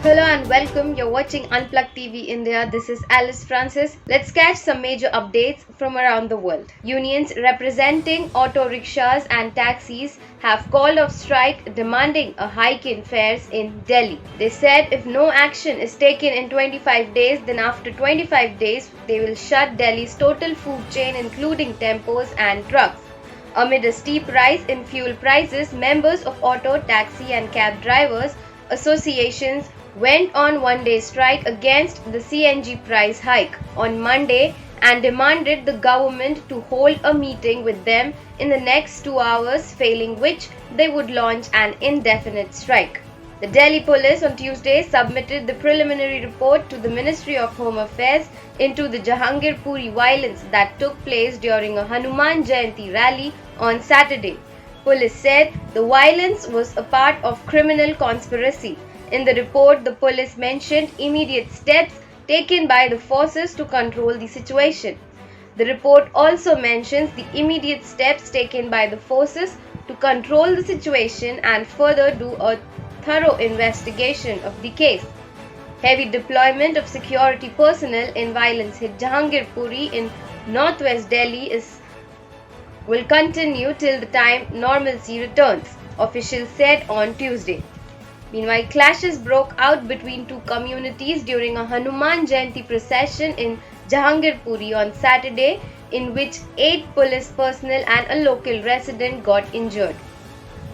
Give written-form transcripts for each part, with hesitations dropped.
Hello and welcome. You're watching Unplugged TV India. This is Alice Francis. Let's catch some major updates from around the world. Unions representing auto rickshaws and taxis have called off strike demanding a hike in fares in Delhi. They said if no action is taken in 25 days, then after 25 days, they will shut Delhi's total food chain including tempos and trucks. Amid a steep rise in fuel prices, members of auto, taxi and cab drivers associations went on one-day strike against the CNG price hike on Monday and demanded the government to hold a meeting with them in the next 2 hours, failing which they would launch an indefinite strike. The Delhi police on Tuesday submitted the preliminary report to the Ministry of Home Affairs into the Jahangir Puri violence that took place during a Hanuman Jayanti rally on Saturday. Police said the violence was a part of criminal conspiracy. In the report, the police mentioned immediate steps taken by the forces to control the situation. The report also mentions the immediate steps taken by the forces to control the situation and further do a thorough investigation of the case. Heavy deployment of security personnel in violence hit Jahangir Puri in northwest Delhi will continue till the time normalcy returns, officials said on Tuesday. Meanwhile, clashes broke out between two communities during a Hanuman Jayanti procession in Jahangir Puri on Saturday, in which 8 police personnel and a local resident got injured.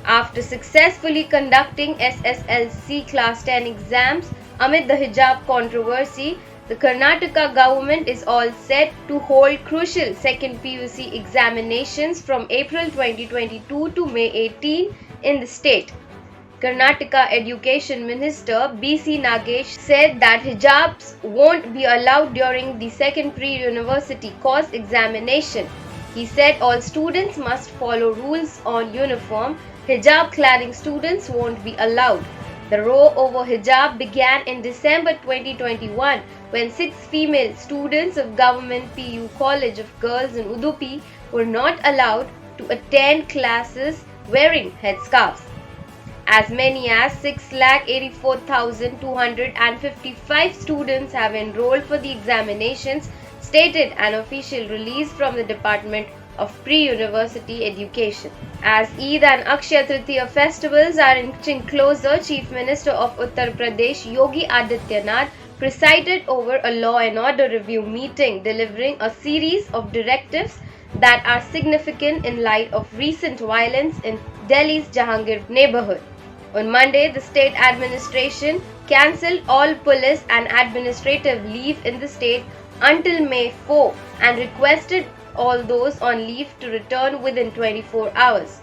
After successfully conducting SSLC Class 10 exams amid the hijab controversy, the Karnataka government is all set to hold crucial second PUC examinations from April 2022 to May 18 in the state. Karnataka Education Minister B.C. Nagesh said that hijabs won't be allowed during the second pre-university course examination. He said all students must follow rules on uniform. Hijab-cladding students won't be allowed. The row over hijab began in December 2021 when 6 female students of Government PU College of Girls in Udupi were not allowed to attend classes wearing headscarves. As many as 6,84,255 students have enrolled for the examinations, stated an official release from the Department of Pre-University Education. As Eid and Akshaya Tritiya festivals are inching closer, Chief Minister of Uttar Pradesh Yogi Adityanath presided over a law and order review meeting, delivering a series of directives that are significant in light of recent violence in Delhi's Jahangir neighborhood. On Monday, the state administration cancelled all police and administrative leave in the state until May 4 and requested all those on leave to return within 24 hours.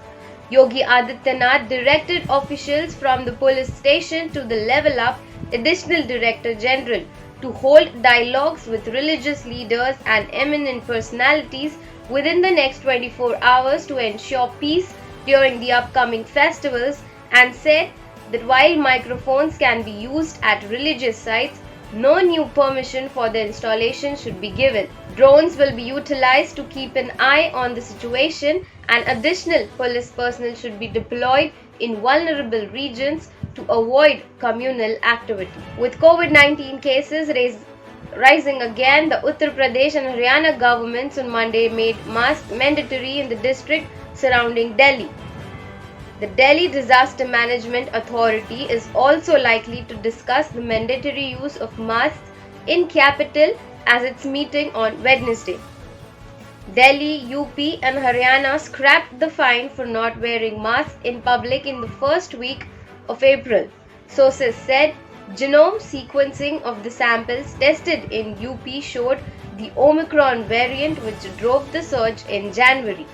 Yogi Adityanath directed officials from the police station to the Level Up Additional Director General to hold dialogues with religious leaders and eminent personalities within the next 24 hours to ensure peace during the upcoming festivals, and said that while microphones can be used at religious sites, no new permission for their installation should be given. Drones will be utilized to keep an eye on the situation, and additional police personnel should be deployed in vulnerable regions to avoid communal activity. With COVID-19 cases rising again, the Uttar Pradesh and Haryana governments on Monday made masks mandatory in the district surrounding Delhi. The Delhi Disaster Management Authority is also likely to discuss the mandatory use of masks in capital as its meeting on Wednesday. Delhi, UP and Haryana scrapped the fine for not wearing masks in public in the first week of April. Sources said genome sequencing of the samples tested in UP showed the Omicron variant which drove the surge in January.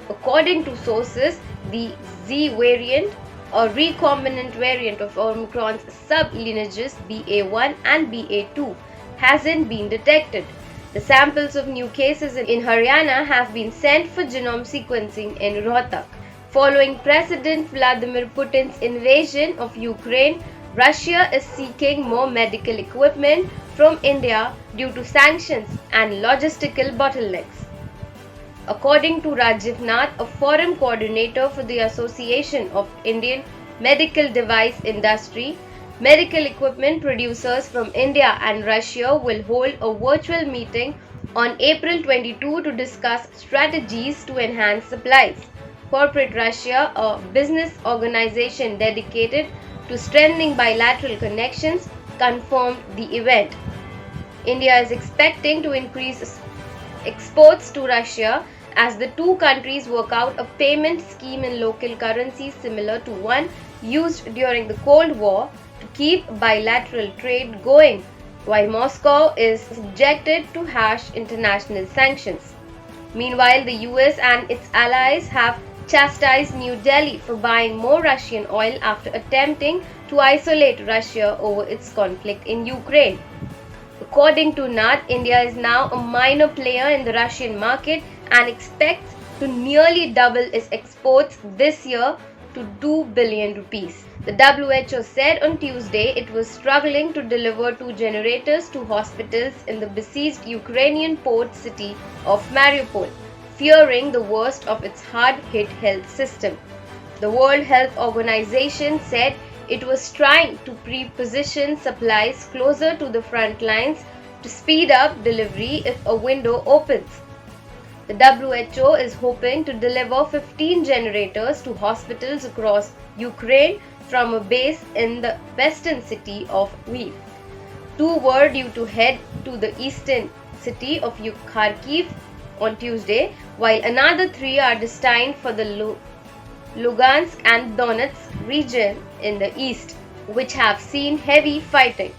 According to sources, the Z variant, a recombinant variant of Omicron's sublineages BA1 and BA2, hasn't been detected. The samples of new cases in Haryana have been sent for genome sequencing in Rohtak. Following President Vladimir Putin's invasion of Ukraine, Russia is seeking more medical equipment from India due to sanctions and logistical bottlenecks. According to Rajiv Nath, a forum coordinator for the Association of Indian Medical Device Industry, Medical equipment producers from India and Russia will hold a virtual meeting on April 22 to discuss strategies to enhance supplies. Corporate Russia, a business organization dedicated to strengthening bilateral connections, confirmed the event. India is expecting to increase exports to Russia as the two countries work out a payment scheme in local currencies similar to one used during the Cold War to keep bilateral trade going, while Moscow is subjected to harsh international sanctions. Meanwhile, the US and its allies have chastised New Delhi for buying more Russian oil after attempting to isolate Russia over its conflict in Ukraine. According to NAD, India is now a minor player in the Russian market and expects to nearly double its exports this year to 2 billion rupees. The WHO said on Tuesday it was struggling to deliver two generators to hospitals in the besieged Ukrainian port city of Mariupol, fearing the worst of its hard-hit health system. The World Health Organization said it was trying to pre-position supplies closer to the front lines to speed up delivery if a window opens. The WHO is hoping to deliver 15 generators to hospitals across Ukraine from a base in the western city of Lviv. Two were due to head to the eastern city of Kharkiv on Tuesday, while another three are destined for the Lugansk and Donetsk region in the east, which have seen heavy fighting.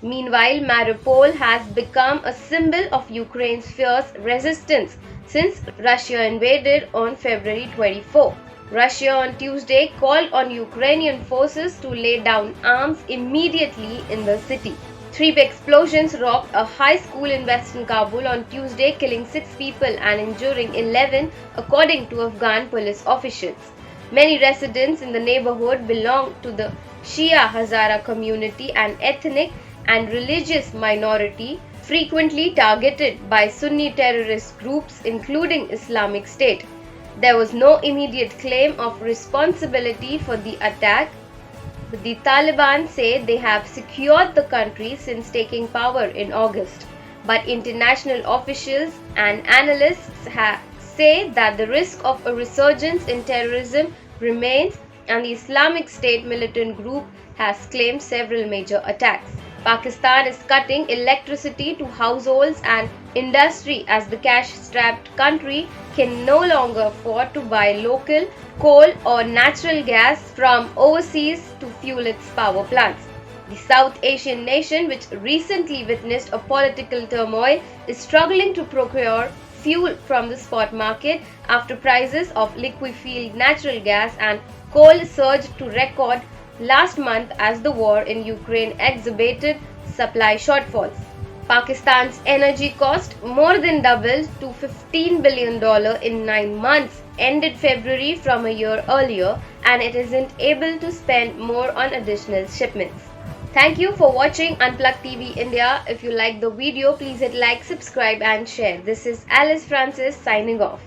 Meanwhile, Mariupol has become a symbol of Ukraine's fierce resistance since Russia invaded on February 24. Russia on Tuesday called on Ukrainian forces to lay down arms immediately in the city. Three explosions rocked a high school in western Kabul on Tuesday, killing 6 people and injuring 11, according to Afghan police officials. Many residents in the neighborhood belong to the Shia Hazara community, an ethnic and religious minority frequently targeted by Sunni terrorist groups including Islamic State. There was no immediate claim of responsibility for the attack, but the Taliban say they have secured the country since taking power in August. But international officials and analysts say that the risk of a resurgence in terrorism remains, and the Islamic State militant group has claimed several major attacks. Pakistan is cutting electricity to households and industry as the cash-strapped country can no longer afford to buy local coal or natural gas from overseas to fuel its power plants. The South Asian nation, which recently witnessed a political turmoil, is struggling to procure fuel from the spot market after prices of liquefied natural gas and coal surged to record last month as the war in Ukraine exacerbated supply shortfalls. Pakistan's energy cost more than doubled to $15 billion in 9 months, ended February from a year earlier, and it isn't able to spend more on additional shipments. Thank you for watching Unplugged TV India. If you like the video, please hit like, subscribe and share. This is Alice Francis signing off.